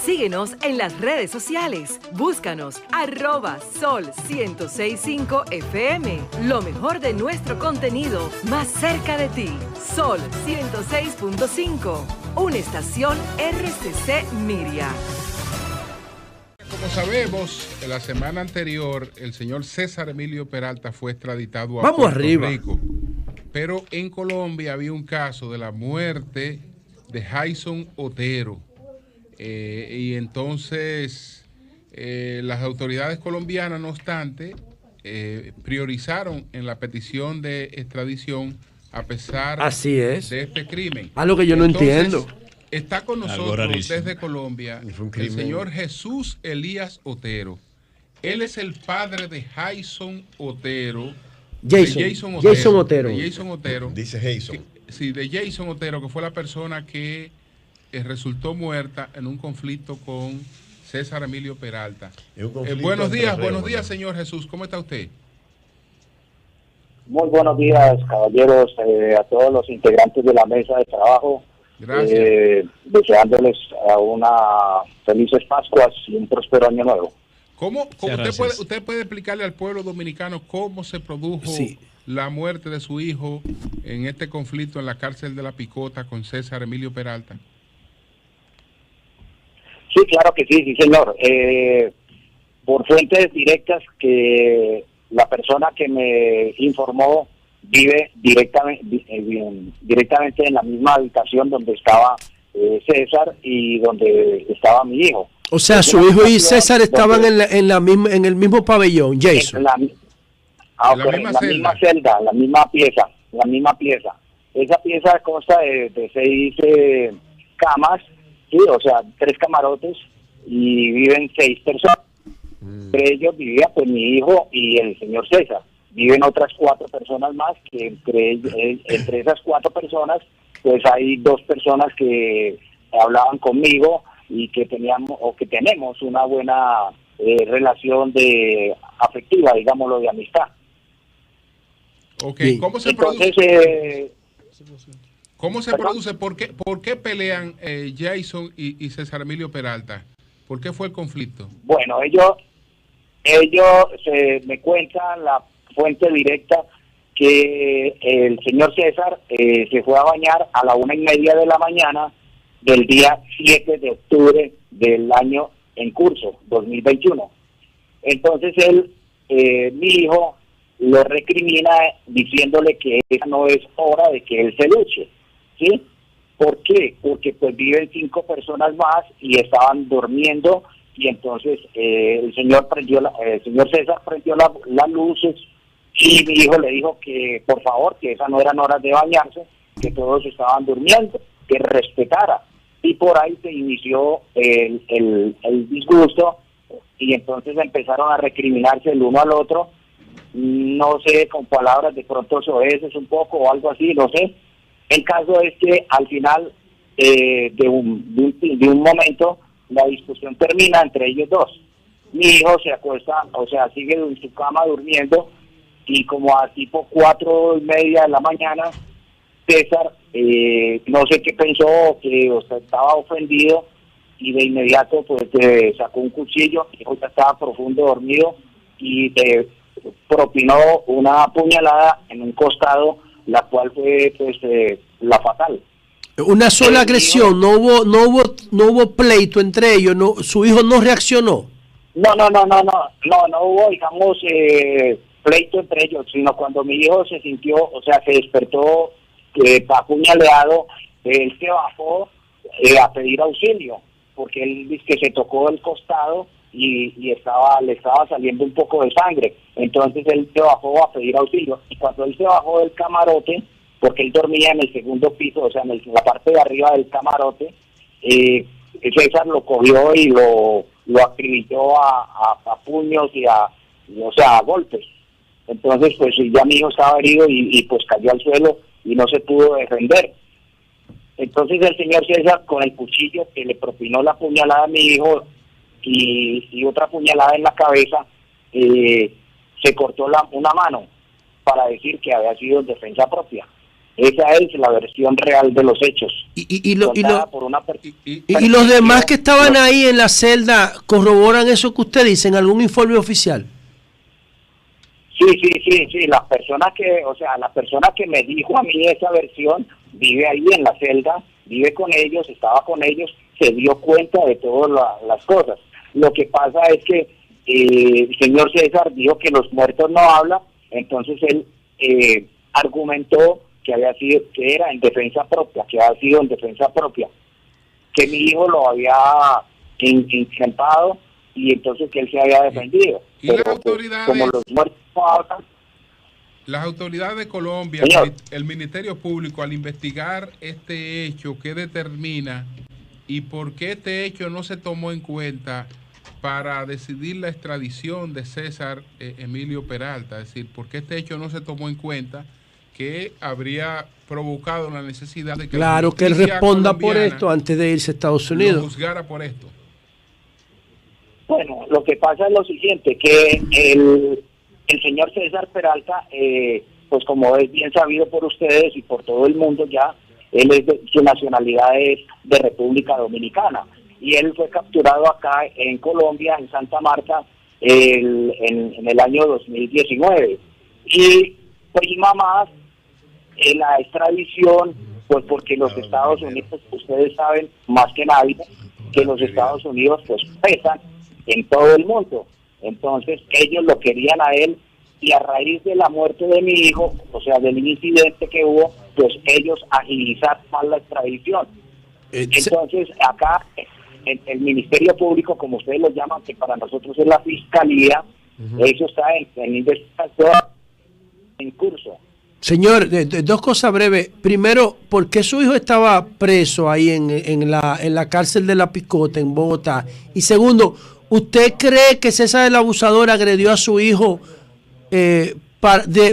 Síguenos en las redes sociales. Búscanos @Sol1065 FM. Lo mejor de nuestro contenido más cerca de ti. Sol 106.5. Una estación RCC Miria. Como sabemos, en la semana anterior el señor César Emilio Peralta fue extraditado a Puerto Rico. Pero en Colombia había un caso de la muerte de Jason Otero. Y entonces las autoridades colombianas, no obstante, priorizaron en la petición de extradición a pesar de este crimen. Algo que yo no entiendo. Está con nosotros desde Colombia el señor Jesús Elías Otero. Él es el padre de Jason Otero. Jason Otero. Dice Jason. Sí, de Jason Otero, que fue la persona que resultó muerta en un conflicto con César Emilio Peralta. Buenos días, señor Jesús. ¿Cómo está usted? Muy buenos días, caballeros, a todos los integrantes de la mesa de trabajo. Gracias. Deseándoles una felices Pascuas y un próspero año nuevo. ¿Cómo usted puede explicarle al pueblo dominicano cómo se produjo la muerte de su hijo en este conflicto en la cárcel de La Picota con César Emilio Peralta? Sí, claro que sí, señor. Por fuentes directas que la persona que me informó vive directamente en la misma habitación donde estaba César y donde estaba mi hijo. O sea, su hijo y César estaban en el mismo pabellón, Jason. En la misma celda, la misma pieza. Esa pieza consta de 6 camas, sí, o sea, 3 camarotes y viven 6 personas. Entre ellos vivía pues mi hijo y el señor César. Viven otras 4 personas más, que entre esas 4 personas pues hay 2 personas que hablaban conmigo y que tenemos una buena relación afectiva, digámoslo, de amistad. Ok, ¿cómo se produce? ¿Cómo se produce? ¿Por qué pelean Jason y César Emilio Peralta? ¿Por qué fue el conflicto? Bueno, ellos me cuentan la fuente directa que el señor César se fue a bañar a la 1:30 de la mañana del día 7 de octubre del año en curso, 2021. Entonces mi hijo lo recrimina diciéndole que esa no es hora de que él se duche, ¿sí? ¿Por qué? Porque pues viven 5 personas más y estaban durmiendo y entonces el señor César prendió las luces y mi hijo le dijo que por favor, que esas no eran horas de bañarse, que todos estaban durmiendo, que respetara. Y por ahí se inició el disgusto y entonces empezaron a recriminarse el uno al otro, no sé, con palabras de pronto soeces un poco o algo así, no sé. El caso es que al final de un momento la discusión termina entre ellos dos. Mi hijo se acuesta, o sea, sigue en su cama durmiendo y como a tipo 4:30 de la mañana, César, no sé qué pensó, que estaba ofendido y de inmediato pues sacó un cuchillo, mi hijo ya estaba profundo dormido y propinó una puñalada en un costado, la cual fue pues la fatal. Una sola agresión, no hubo pleito entre ellos, su hijo no reaccionó. No hubo, digamos, pleito entre ellos, sino cuando mi hijo se sintió, o sea, se despertó apuñaleado, él se bajó a pedir auxilio, porque él dice que se tocó el costado y le estaba saliendo un poco de sangre, entonces él se bajó a pedir auxilio, y cuando él se bajó del camarote, porque él dormía en el segundo piso, o sea, en la parte de arriba del camarote, César lo cogió y lo acribilló a puños y a golpes. Entonces, pues ya mi hijo estaba herido y pues cayó al suelo y no se pudo defender. Entonces el señor César, con el cuchillo que le propinó la puñalada a mi hijo y otra puñalada en la cabeza, se cortó una mano para decir que había sido en defensa propia. Esa es la versión real de los hechos. Y y los demás que estaban ahí en la celda corroboran eso que usted dice en algún informe oficial. Sí, la persona que me dijo a mí esa versión vive ahí en la celda, vive con ellos, estaba con ellos, se dio cuenta de todas las cosas. Lo que pasa es que el señor César dijo que los muertos no hablan, entonces él argumentó que era en defensa propia, que había sido en defensa propia, que mi hijo lo había intentado y entonces que él se había defendido. Y pero, las autoridades, como los muertos no hablan, las autoridades de Colombia, el Ministerio Público, al investigar este hecho, ¿qué determina y por qué este hecho no se tomó en cuenta para decidir la extradición de César Emilio Peralta? Es decir, ¿por qué este hecho no se tomó en cuenta que habría provocado la necesidad de que claro que él responda por esto antes de irse a Estados Unidos? Lo juzgara por esto. Bueno, lo que pasa es lo siguiente, que el señor César Peralta, pues como es bien sabido por ustedes y por todo el mundo ya, su nacionalidad es de República Dominicana. Y él fue capturado acá en Colombia, en Santa Marta, en el año 2019. Y prima más la extradición, pues porque los Estados Unidos, ustedes saben más que nadie, que los Estados Unidos pues pesan en todo el mundo. Entonces ellos lo querían a él y a raíz de la muerte de mi hijo, o sea, del incidente que hubo, pues ellos agilizaron más la extradición. Entonces acá el Ministerio Público, como ustedes lo llaman, que para nosotros es la Fiscalía, eso está en investigación en curso. Señor, dos cosas breves. Primero, ¿por qué su hijo estaba preso ahí en la cárcel de La Picota, en Bogotá? Y segundo, ¿usted cree que César el abusador agredió a su hijo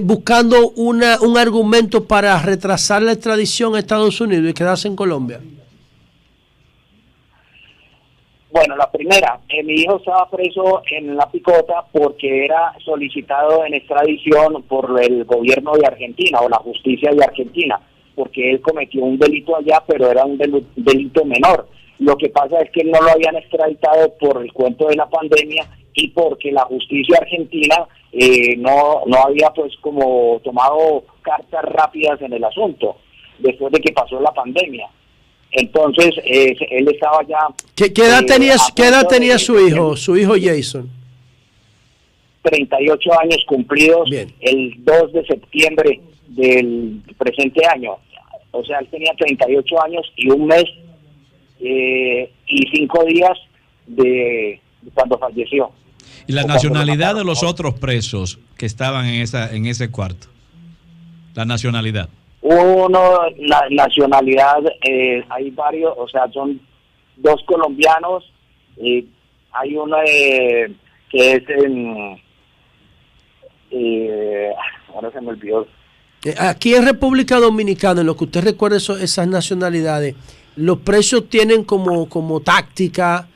buscando un argumento para retrasar la extradición a Estados Unidos y quedarse en Colombia? Bueno, la primera, mi hijo estaba preso en La Picota porque era solicitado en extradición por el gobierno de Argentina o la justicia de Argentina, porque él cometió un delito allá, pero era un delito menor. Lo que pasa es que no lo habían extraditado por el cuento de la pandemia y porque la justicia argentina no había pues como tomado cartas rápidas en el asunto después de que pasó la pandemia. Entonces él estaba ya... ¿Qué edad tenía su hijo Jason? 38 años cumplidos. Bien. El 2 de septiembre del presente año. O sea, él tenía 38 años y un mes y 5 días de cuando falleció. ¿Y la nacionalidad de los otros presos que estaban en ese cuarto? La nacionalidad. La nacionalidad, hay varios, o sea, son 2 colombianos, hay uno que es ahora se me olvidó. Aquí en República Dominicana, en lo que usted recuerda esas nacionalidades, los presos tienen como táctica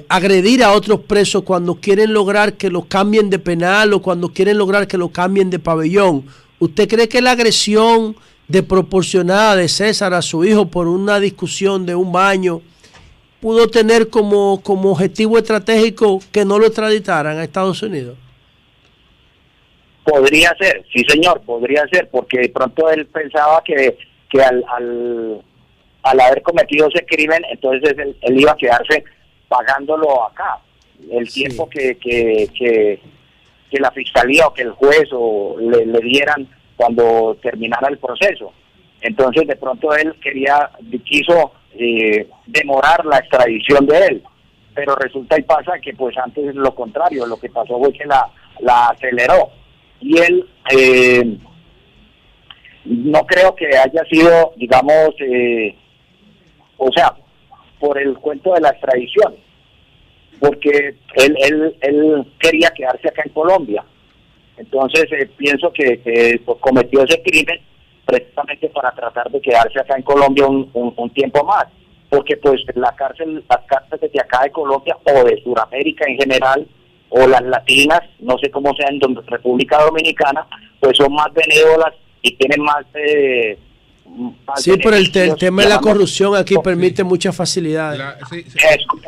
agredir a otros presos cuando quieren lograr que los cambien de penal o cuando quieren lograr que los cambien de pabellón. ¿Usted cree que la agresión desproporcionada de César a su hijo por una discusión de un baño pudo tener como objetivo estratégico que no lo extraditaran a Estados Unidos? Podría ser, sí señor, podría ser, porque de pronto él pensaba que al haber cometido ese crimen, entonces él iba a quedarse pagándolo acá, el tiempo que la fiscalía o que el juez le dieran cuando terminara el proceso. Entonces de pronto él quiso demorar la extradición de él, pero resulta y pasa que pues antes lo contrario, lo que pasó fue que la aceleró y él no creo que haya sido, digamos, o sea, por el cuento de la extradición, porque él quería quedarse acá en Colombia. Entonces pienso que cometió ese crimen precisamente para tratar de quedarse acá en Colombia un tiempo más, porque pues las cárceles de acá de Colombia o de Sudamérica en general, o las latinas, no sé cómo sea en República Dominicana, pues son más benévolas y tienen más... Sí, pero el tema de la corrupción aquí permite sí. muchas facilidades. Sí.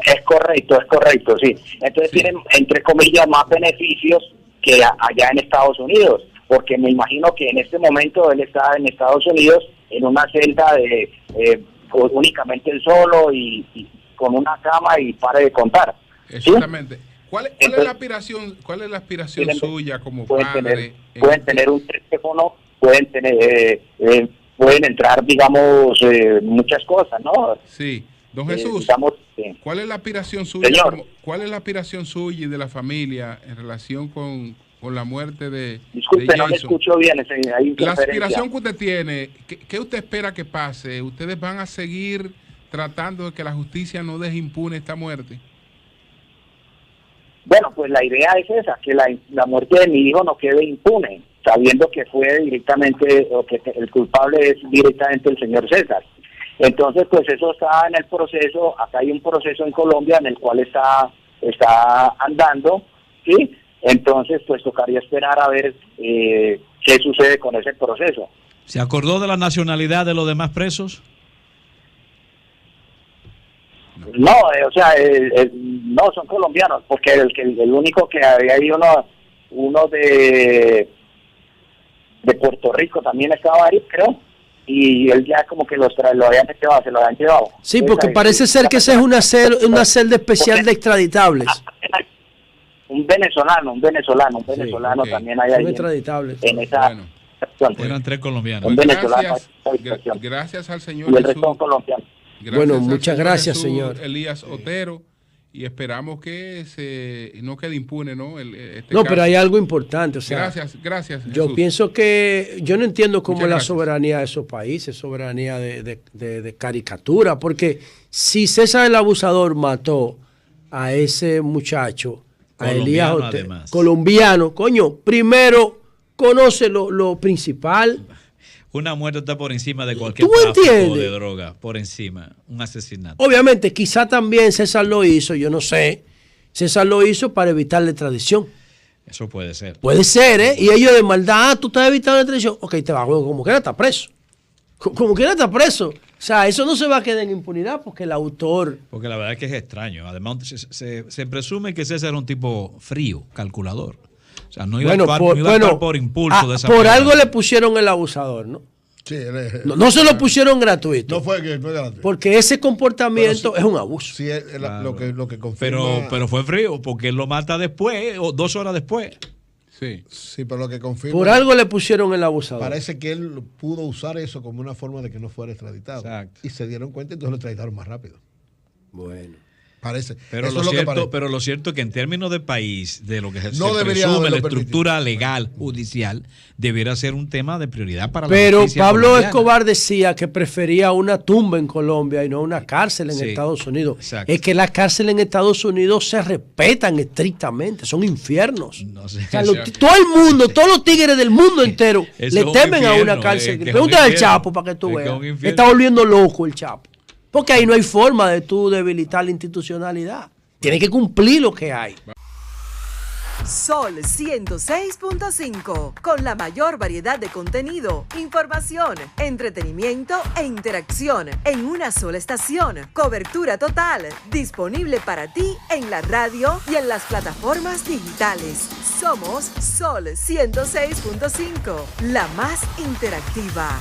Es correcto, sí. Entonces Sí. tienen, entre comillas, más beneficios que allá en Estados Unidos, porque me imagino que en este momento él está en Estados Unidos en una celda de únicamente él solo y con una cama y pare de contar. Exactamente. ¿Sí? ¿Cuál es la aspiración suya como padre? Pueden tener un teléfono, pueden tener pueden entrar, digamos, muchas cosas, ¿no? Sí. Don Jesús, ¿cuál es la aspiración suya? ¿Cuál es la aspiración suya y de la familia en relación con la muerte de Disculpe, de Jason? no me escucho bien. La aspiración que usted tiene, ¿qué usted espera que pase? ¿Ustedes van a seguir tratando de que la justicia no deje impune esta muerte? Bueno, pues la idea es esa, que la muerte de mi hijo no quede impune, sabiendo que fue directamente, o que el culpable es directamente el señor César. Entonces, pues eso está en el proceso. Acá hay un proceso en Colombia en el cual está andando, ¿sí? Entonces, pues tocaría esperar a ver qué sucede con ese proceso. ¿Se acordó de la nacionalidad de los demás presos? No, no son colombianos, porque el único que había ahí uno de Puerto Rico también estaba ahí, creo, y él ya como que se lo habían llevado. Sí, porque parece ser que esa es una celda especial de extraditables. Un venezolano sí, okay. También hay ahí en esa eran 3 colombianos. Gracias al señor y el resto son colombianos. Bueno, muchas gracias, señor Elías Otero, y esperamos que no quede impune, ¿no? Este no, caso. pero hay algo importante, o sea, gracias. Yo Jesús. pienso que yo no entiendo cómo es la soberanía de esos países, soberanía de caricatura, porque si César el abusador mató a ese muchacho, a Elías Otero, colombiano, coño, primero conoce lo principal. Una muerte está por encima de cualquier tráfico de droga, por encima, un asesinato. Obviamente, quizá también César lo hizo, yo no sé. César lo hizo para evitar la extradición. Eso puede ser. Puede ser, ¿eh? Y ellos de maldad, tú estás evitando la extradición. Ok, te bajo, como quiera está preso. Como quiera está preso. O sea, eso no se va a quedar en impunidad porque el autor... Porque la verdad es que es extraño. Además, se presume que César era un tipo frío, calculador. O sea, no iba a actuar por impulso de esa por manera. algo le pusieron el abusador, ¿no? Sí, no se lo pusieron gratuito. No fue gratuito. Porque ese comportamiento es un abuso. Sí, claro. lo que confirma. Pero fue frío, porque él lo mata después, o 2 horas después. Sí, pero lo que confirma. Por algo le pusieron el abusador. Parece que él pudo usar eso como una forma de que no fuera extraditado. Exacto. Y se dieron cuenta y entonces lo extraditaron más rápido. Bueno. Parece. Pero lo cierto es que en términos de país, de lo que se presume la estructura legal, judicial, debiera ser un tema de prioridad para la Pero justicia Pablo colombiana. Escobar decía que prefería una tumba en Colombia y no una cárcel en Estados Unidos. Exacto. Es que las cárceles en Estados Unidos se respetan estrictamente, son infiernos. No sé, o sea, todo el mundo, todos los tigres del mundo entero le temen a una cárcel. Pregúntale al Chapo para que tú veas. Está volviendo loco el Chapo. Porque ahí no hay forma de tú debilitar la institucionalidad. Tiene que cumplir lo que hay. Sol 106.5, con la mayor variedad de contenido, información, entretenimiento e interacción en una sola estación. Cobertura total, disponible para ti en la radio y en las plataformas digitales. Somos Sol 106.5, la más interactiva.